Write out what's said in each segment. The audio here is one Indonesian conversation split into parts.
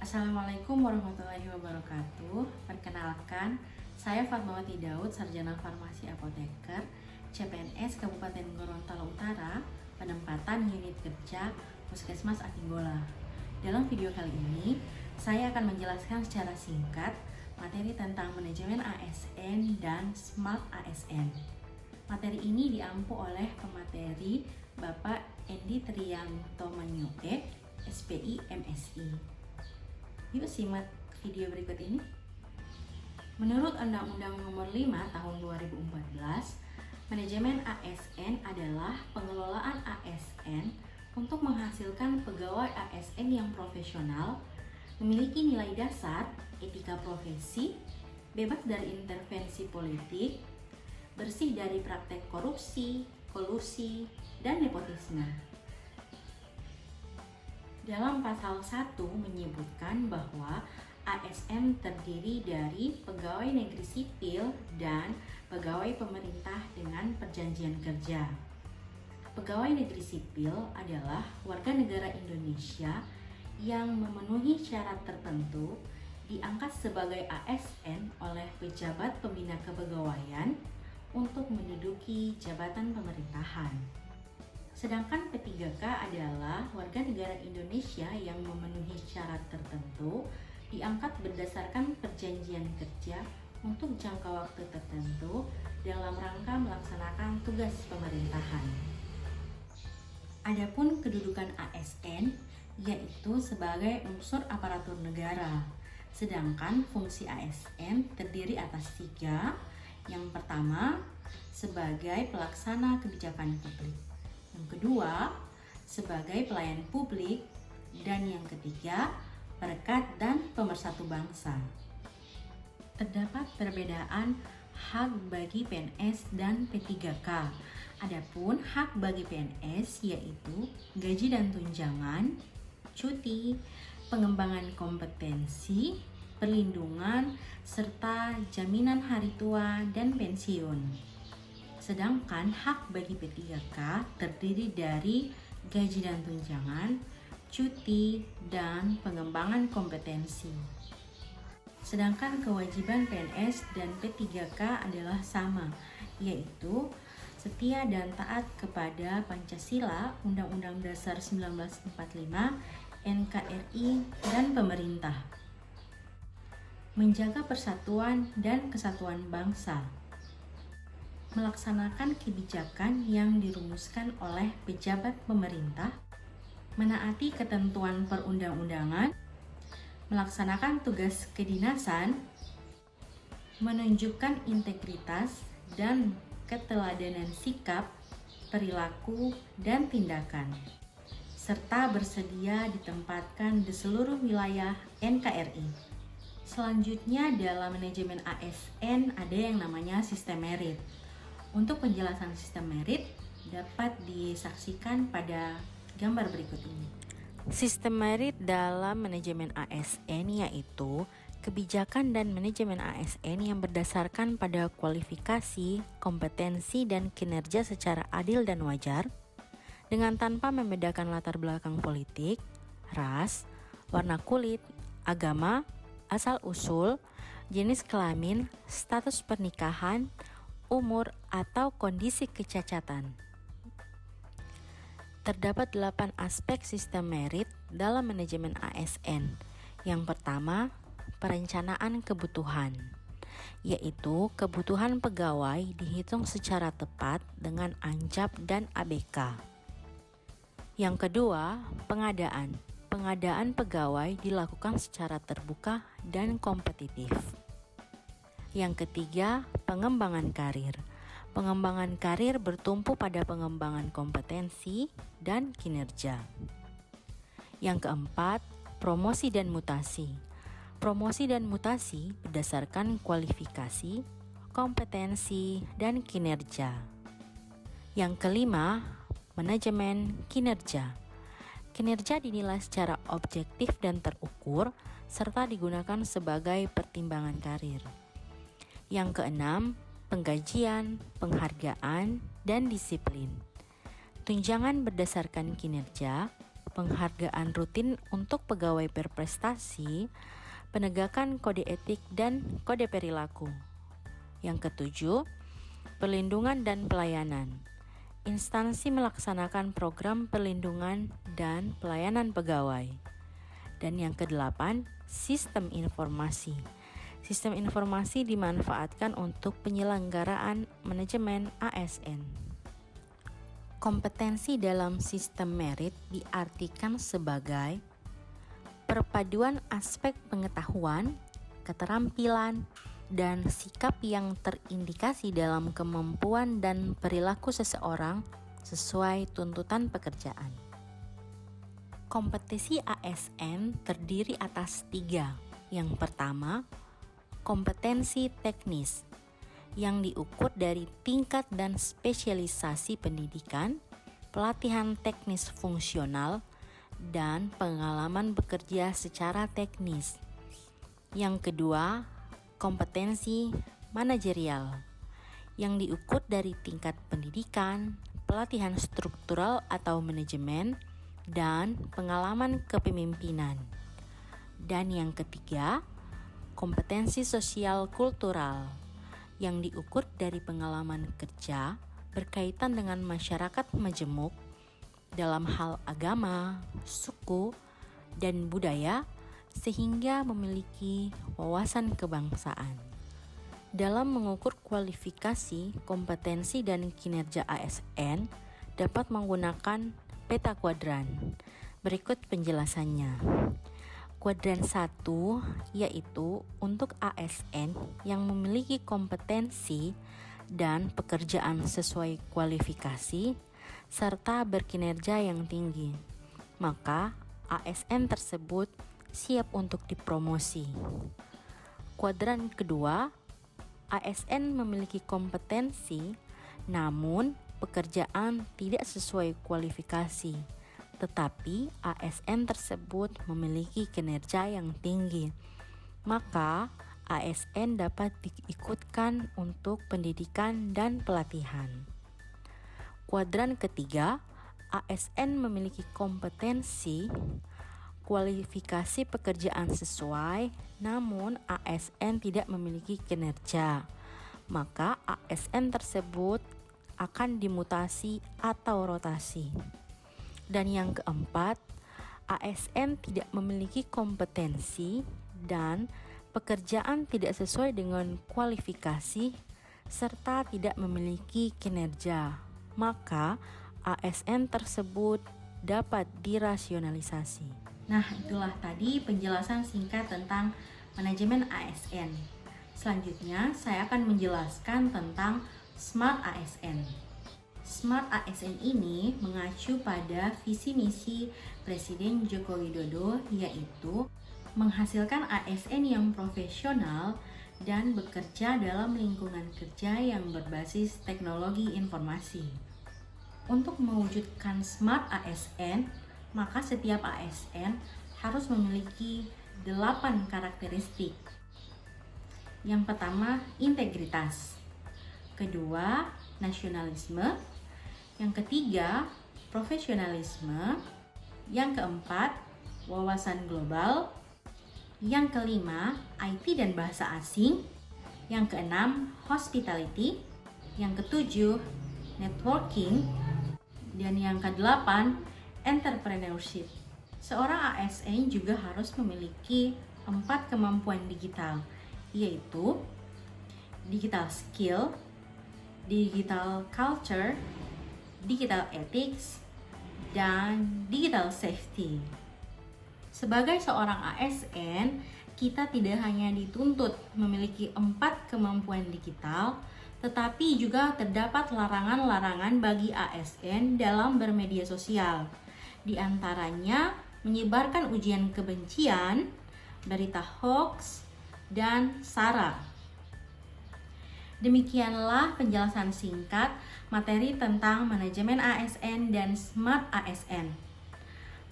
Assalamualaikum warahmatullahi wabarakatuh. Perkenalkan, saya Fatmawati Daud, Sarjana Farmasi Apoteker, CPNS Kabupaten Gorontalo Utara, penempatan unit kerja Puskesmas Atinggola. Dalam video kali ini, saya akan menjelaskan secara singkat materi tentang manajemen ASN dan Smart ASN. Materi ini diampu oleh pemateri Bapak Endi Triyanto Manyoe, SPI MSI. Yuk simak video berikut ini. Menurut Undang-Undang Nomor 5 Tahun 2014, manajemen ASN adalah pengelolaan ASN untuk menghasilkan pegawai ASN yang profesional, memiliki nilai dasar, etika profesi, bebas dari intervensi politik, bersih dari praktek korupsi, kolusi, dan nepotisme. Dalam pasal 1 menyebutkan bahwa ASN terdiri dari pegawai negeri sipil dan pegawai pemerintah dengan perjanjian kerja. Pegawai negeri sipil adalah warga negara Indonesia yang memenuhi syarat tertentu diangkat sebagai ASN oleh pejabat pembina kepegawaian untuk menduduki jabatan pemerintahan. Sedangkan P3K adalah warga negara Indonesia yang memenuhi syarat tertentu diangkat berdasarkan perjanjian kerja untuk jangka waktu tertentu dalam rangka melaksanakan tugas pemerintahan. Adapun kedudukan ASN yaitu sebagai unsur aparatur negara. Sedangkan fungsi ASN terdiri atas 3. Yang pertama, sebagai pelaksana kebijakan publik. Yang kedua, sebagai pelayan publik. Dan yang ketiga, perekat dan pemersatu bangsa. Terdapat perbedaan hak bagi PNS dan P3K. Adapun hak bagi PNS yaitu gaji dan tunjangan, cuti, pengembangan kompetensi, perlindungan, serta jaminan hari tua dan pensiun. Sedangkan hak bagi P3K terdiri dari gaji dan tunjangan, cuti, dan pengembangan kompetensi. Sedangkan kewajiban PNS dan P3K adalah sama, yaitu setia dan taat kepada Pancasila, Undang-Undang Dasar 1945, NKRI, dan pemerintah. Menjaga persatuan dan kesatuan bangsa. Melaksanakan kebijakan yang dirumuskan oleh pejabat pemerintah, menaati ketentuan perundang-undangan, melaksanakan tugas kedinasan, menunjukkan integritas dan keteladanan sikap, perilaku, dan tindakan, serta bersedia ditempatkan di seluruh wilayah NKRI. Selanjutnya dalam manajemen ASN ada yang namanya sistem merit. Untuk penjelasan sistem merit dapat disaksikan pada gambar berikut ini. Sistem merit dalam manajemen ASN yaitu kebijakan dan manajemen ASN yang berdasarkan pada kualifikasi, kompetensi, dan kinerja secara adil dan wajar, dengan tanpa membedakan latar belakang politik, ras, warna kulit, agama, asal-usul, jenis kelamin, status pernikahan, umur, atau kondisi kecacatan. Terdapat 8 aspek sistem merit dalam manajemen ASN. Yang pertama, perencanaan kebutuhan, yaitu kebutuhan pegawai dihitung secara tepat dengan ANJAP dan ABK. Yang kedua, pengadaan. Pengadaan pegawai dilakukan secara terbuka dan kompetitif. Yang ketiga, pengembangan karir. Pengembangan karir bertumpu pada pengembangan kompetensi dan kinerja. Yang keempat, promosi dan mutasi. Promosi dan mutasi berdasarkan kualifikasi, kompetensi, dan kinerja. Yang kelima, manajemen kinerja. Kinerja dinilai secara objektif dan terukur, serta digunakan sebagai pertimbangan karir. Yang keenam, penggajian, penghargaan, dan disiplin. Tunjangan berdasarkan kinerja, penghargaan rutin untuk pegawai berprestasi, penegakan kode etik dan kode perilaku. Yang ketujuh, perlindungan dan pelayanan. Instansi melaksanakan program perlindungan dan pelayanan pegawai. Dan yang kedelapan, sistem informasi. Sistem informasi dimanfaatkan untuk penyelenggaraan manajemen ASN. Kompetensi dalam sistem merit diartikan sebagai perpaduan aspek pengetahuan, keterampilan, dan sikap yang terindikasi dalam kemampuan dan perilaku seseorang sesuai tuntutan pekerjaan. Kompetensi ASN terdiri atas 3. Yang pertama, kompetensi teknis yang diukur dari tingkat dan spesialisasi pendidikan, pelatihan teknis fungsional, dan pengalaman bekerja secara teknis. Yang kedua, kompetensi manajerial yang diukur dari tingkat pendidikan, pelatihan struktural atau manajemen, dan pengalaman kepemimpinan. Dan yang ketiga, kompetensi sosial kultural yang diukur dari pengalaman kerja berkaitan dengan masyarakat majemuk dalam hal agama, suku, dan budaya, sehingga memiliki wawasan kebangsaan. Dalam mengukur kualifikasi, kompetensi, dan kinerja ASN dapat menggunakan peta kuadran. Berikut penjelasannya. Kuadran 1 yaitu untuk ASN yang memiliki kompetensi dan pekerjaan sesuai kualifikasi serta berkinerja yang tinggi. Maka ASN tersebut siap untuk dipromosi. Kuadran kedua, ASN memiliki kompetensi namun pekerjaan tidak sesuai kualifikasi, tetapi ASN tersebut memiliki kinerja yang tinggi. Maka ASN dapat diikutkan untuk pendidikan dan pelatihan. Kuadran ketiga, ASN memiliki kompetensi kualifikasi pekerjaan sesuai, namun ASN tidak memiliki kinerja, maka ASN tersebut akan dimutasi atau rotasi. Dan yang keempat, ASN tidak memiliki kompetensi dan pekerjaan tidak sesuai dengan kualifikasi serta tidak memiliki kinerja, maka ASN tersebut dapat dirasionalisasi. Nah, itulah tadi penjelasan singkat tentang manajemen ASN. Selanjutnya, saya akan menjelaskan tentang Smart ASN. Smart ASN ini mengacu pada visi misi Presiden Joko Widodo, yaitu menghasilkan ASN yang profesional dan bekerja dalam lingkungan kerja yang berbasis teknologi informasi. Untuk mewujudkan Smart ASN, maka setiap ASN harus memiliki 8 karakteristik. Yang pertama, integritas. Kedua, nasionalisme. Yang ketiga, profesionalisme. Yang keempat, wawasan global. Yang kelima, IT dan bahasa asing. Yang keenam, hospitality. Yang ketujuh, networking. Dan yang kedelapan, entrepreneurship. Seorang ASN juga harus memiliki 4 kemampuan digital, yaitu digital skill, digital culture, digital ethics, dan digital safety. Sebagai seorang ASN, kita tidak hanya dituntut memiliki 4 kemampuan digital, tetapi juga terdapat larangan-larangan bagi ASN dalam bermedia sosial. Di antaranya menyebarkan ujian kebencian, berita hoax, dan SARA. Demikianlah penjelasan singkat materi tentang manajemen ASN dan Smart ASN.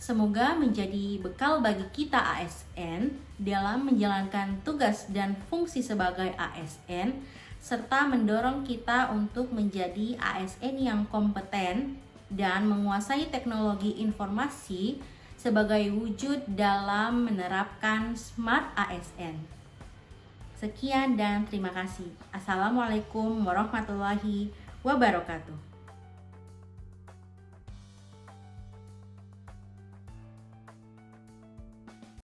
Semoga menjadi bekal bagi kita ASN dalam menjalankan tugas dan fungsi sebagai ASN, serta mendorong kita untuk menjadi ASN yang kompeten dan menguasai teknologi informasi sebagai wujud dalam menerapkan Smart ASN. Sekian dan terima kasih. Assalamualaikum warahmatullahi wabarakatuh.